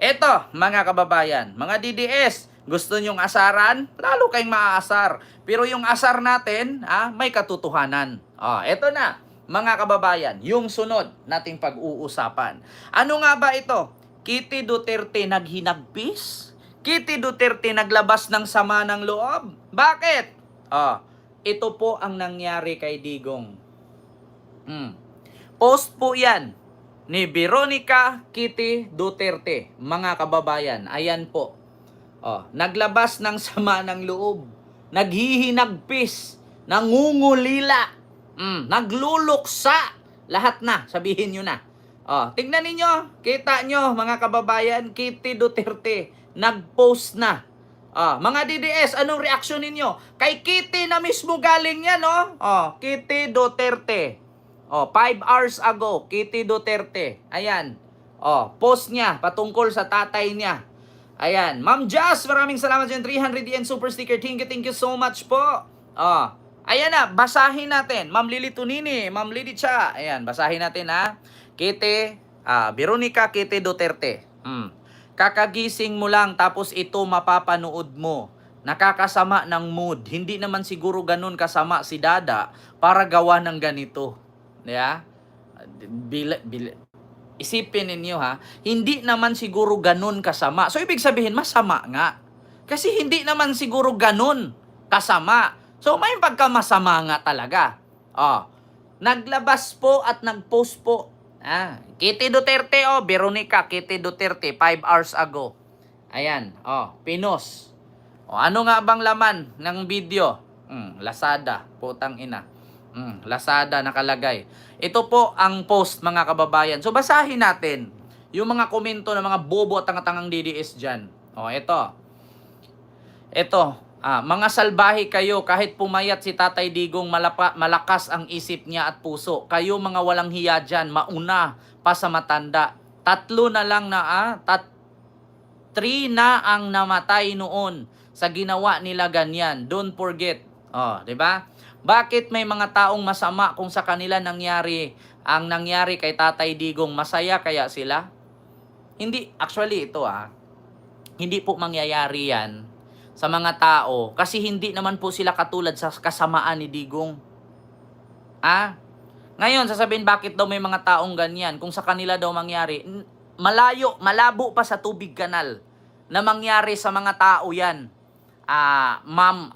Eto, mga kababayan, mga DDS, gusto nyong asaran? Lalo kayong maaasar. Pero yung asar natin, may katotohanan. Eto na, mga kababayan, yung sunod nating pag-uusapan. Ano nga ba ito? Kitty Duterte naghinagpis? Kitty Duterte naglabas ng sama ng loob? Bakit? Ito po ang nangyari kay Digong. Post po yan ni Veronica Kitty Duterte, mga kababayan. Ayan po. Naglabas ng sama ng loob, naghihinagpis, nangungulila, nagluluksa, lahat na, sabihin nyo na. Tingnan ninyo, kita nyo mga kababayan, Kitty Duterte, nag-post na. Mga DDS, anong reaksyon ninyo? Kay Kitty na mismo galing yan, Kitty Duterte. 5 hours ago, Kitty Duterte. Ayan. Post niya patungkol sa tatay niya. Ayan. Ma'am Jazz, maraming salamat dyan. 300 yen super sticker. Thank you so much po. Ayan na, basahin natin. Ma'am Lily Tunini, Ma'am Lily Cha. Ayan, basahin natin ha. Kitty, Veronica Kitty Duterte. Kakagising mo lang tapos ito mapapanood mo. Nakakasama ng mood. Hindi naman siguro ganun kasama si Dada para gawa ng ganito. Yeah? Isipin ninyo ha, hindi naman siguro ganun kasama. So ibig sabihin, masama nga. Kasi hindi naman siguro ganun kasama. So may pagkamasama nga talaga. Naglabas po at nagpost po. Kitty Duterte, Veronica Kitty Duterte, 5 hours ago. Ayan, pinos. Ano nga bang laman ng video? Lazada, putang ina. Lazada nakalagay. Ito po ang post, mga kababayan. So basahin natin yung mga komento ng mga bobo at tangatangang DDS dyan. Ito, mga salbahe kayo, kahit pumayat si Tatay Digong, malakas ang isip niya at puso. Kayo mga walang hiya dyan, mauna pa sa matanda. 3 na lang na, 3 na ang namatay noon sa ginawa nila ganyan. Don't forget. 'Di ba? Bakit may mga taong masama kung sa kanila nangyari ang nangyari kay Tatay Digong? Masaya kaya sila? Hindi, actually ito hindi po mangyayari yan sa mga tao kasi hindi naman po sila katulad sa kasamaan ni Digong. Ngayon, sasabihin bakit daw may mga taong ganyan kung sa kanila daw mangyari? Malabo pa sa tubig kanal na mangyari sa mga tao yan. Ma'am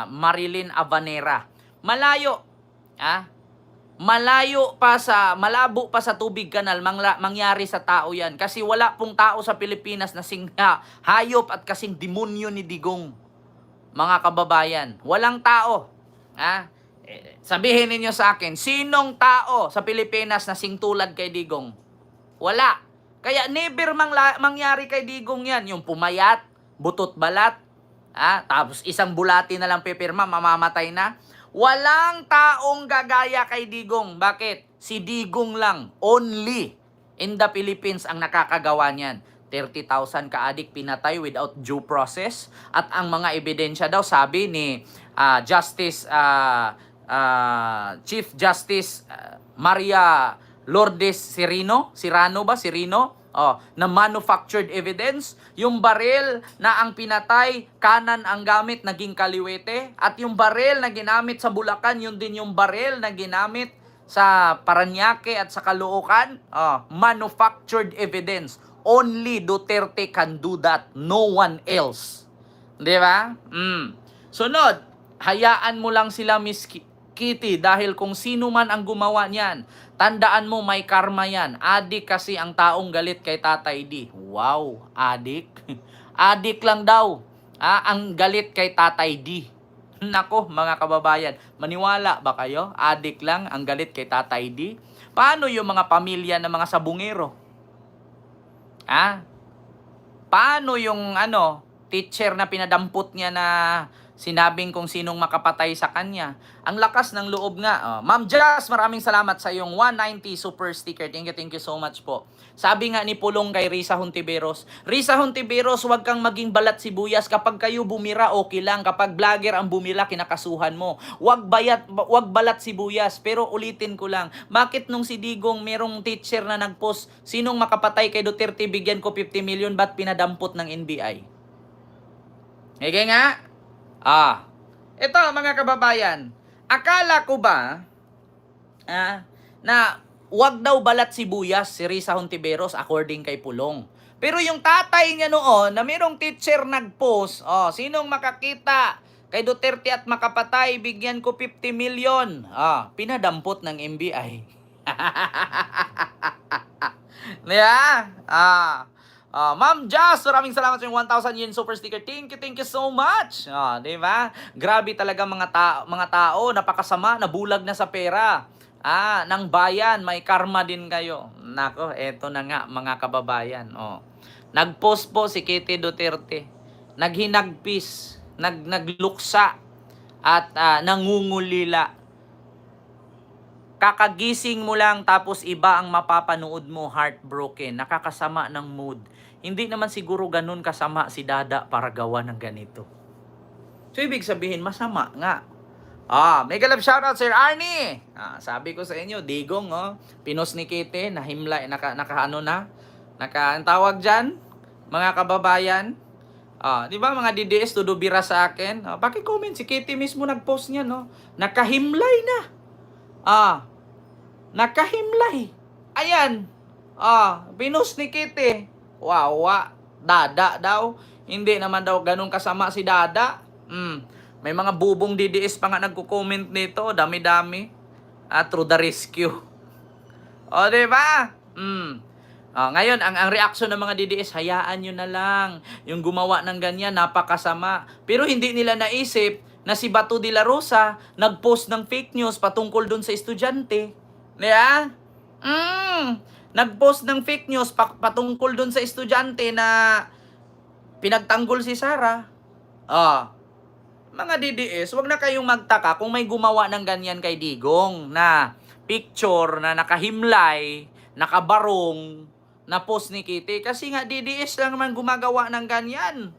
Marilyn Avanera. Malabo pa sa tubig kanal mangyari sa tao yan. Kasi wala pong tao sa Pilipinas na hayop at kasing demonyo ni Digong. Mga kababayan, walang tao. Sabihin ninyo sa akin, sinong tao sa Pilipinas na singtulad kay Digong? Wala. Kaya never mangyari kay Digong yan. Yung pumayat, butot balat, tapos isang bulati na lang pipirma, mamamatay na. Walang taong gagaya kay Digong. Bakit? Si Digong lang, only in the Philippines ang nakakagawa niyan. 30,000 ka-adik pinatay without due process. At ang mga ebidensya daw, sabi ni Chief Justice Maria Lourdes Sirino, na manufactured evidence, yung baril na ang pinatay, kanan ang gamit, naging kaliwete, at yung baril na ginamit sa Bulacan, yun din yung baril na ginamit sa Parañaque at sa Caloocan, manufactured evidence. Only Duterte can do that, no one else. Di ba? Sunod, hayaan mo lang sila, Miss Kitty, dahil kung sino man ang gumawa niyan, tandaan mo may karma yan. Adik kasi ang taong galit kay Tatay D. Wow, adik. Adik lang daw ang galit kay Tatay D. Nako, mga kababayan, maniwala ba kayo? Adik lang ang galit kay Tatay D? Paano yung mga pamilya ng mga sabungero? Paano yung teacher na pinadampot niya na Sinabing kung sinong makapatay sa kanya. Ang lakas ng loob nga. Ma'am Jazz, maraming salamat sa iyong 190 super sticker. Thank you so much po. Sabi nga ni Pulong kay Risa Hontiveros, Risa Hontiveros, huwag kang maging balat sibuyas. Kapag kayo bumira, okay lang. Kapag vlogger ang bumira, kinakasuhan mo. Huwag balat sibuyas. Pero ulitin ko lang, bakit nung si Digong merong teacher na nagpost, sinong makapatay kay Duterte, bigyan ko 50 million, ba't pinadampot ng NBI? Ege nga? Ito mga kababayan, akala ko ba na wag daw balat sibuyas si Risa Hontiveros according kay Pulong. Pero yung tatay niya noon na mayroong teacher nagpost, sinong makakita kay Duterte at makapatay, bigyan ko 50 million. Pinadampot ng NBI. Yeah. Ma'am Jazz, maraming salamat sa yung 1,000 yen super sticker. Thank you so much. Di ba? Grabe talaga mga tao, napakasama, nabulag na sa pera. Ng bayan, may karma din kayo. Nako, eto na nga mga kababayan. Nagpost po si Kitty Duterte. Naghinagpis, nagluksa at nangungulila. Kakagising mo lang tapos iba ang mapapanood mo, heartbroken, nakakasama ng mood. Hindi naman siguro ganun kasama si Dada para gawa ng ganito. So ibig sabihin, masama nga. Mega love shoutout Sir Arnie. Sabi ko sa inyo, Digong, pinos ni Kitty, nahimlay, ang tawag dyan, mga kababayan. Di ba mga DDS tudubira sa akin? Paki-comment, si Kitty mismo nag-post niya, no? Nakahimlay na. Nakahimlay. Ayan. Pinos ni Kitty. Wawa. Dada daw. Hindi naman daw ganun kasama si Dada. May mga bubong DDS pa nga nagko-comment nito. Dami-dami. Through the rescue. Diba? Ngayon, ang reaksyon ng mga DDS, hayaan nyo na lang. Yung gumawa ng ganyan, napakasama. Pero hindi nila naisip na si Bato de la Rosa nag-post ng fake news patungkol dun sa estudyante. Diba? Nag-post ng fake news patungkol dun sa estudyante na pinagtanggol si Sara. Mga DDS, wag na kayong magtaka kung may gumawa ng ganyan kay Digong na picture na nakahimlay, nakabarong, na post ni Kitty. Kasi nga DDS lang naman gumagawa ng ganyan.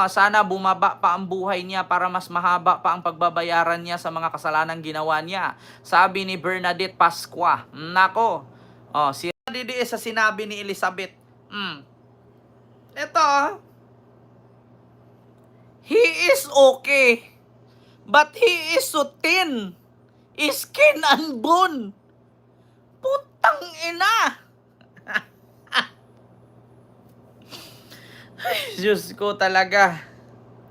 Sana bumaba pa ang buhay niya para mas mahaba pa ang pagbabayaran niya sa mga kasalanang ginawa niya. Sabi ni Bernadette Pasqua. Nako. Si DDS sa sinabi ni Elizabeth. Ito. He is okay. But he is so thin. Skin and bone. Putang ina. Ay, Diyos ko talaga.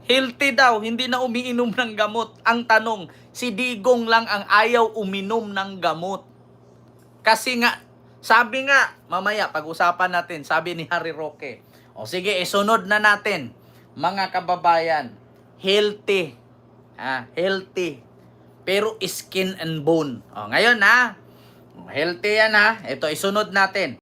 Healthy daw, hindi na umiinom ng gamot. Ang tanong, si Digong lang ang ayaw uminom ng gamot. Kasi nga, sabi nga, mamaya pag-usapan natin, sabi ni Harry Roque. Sige, isunod na natin. Mga kababayan, healthy. Healthy. Pero skin and bone. Ngayon healthy yan Ito, isunod natin.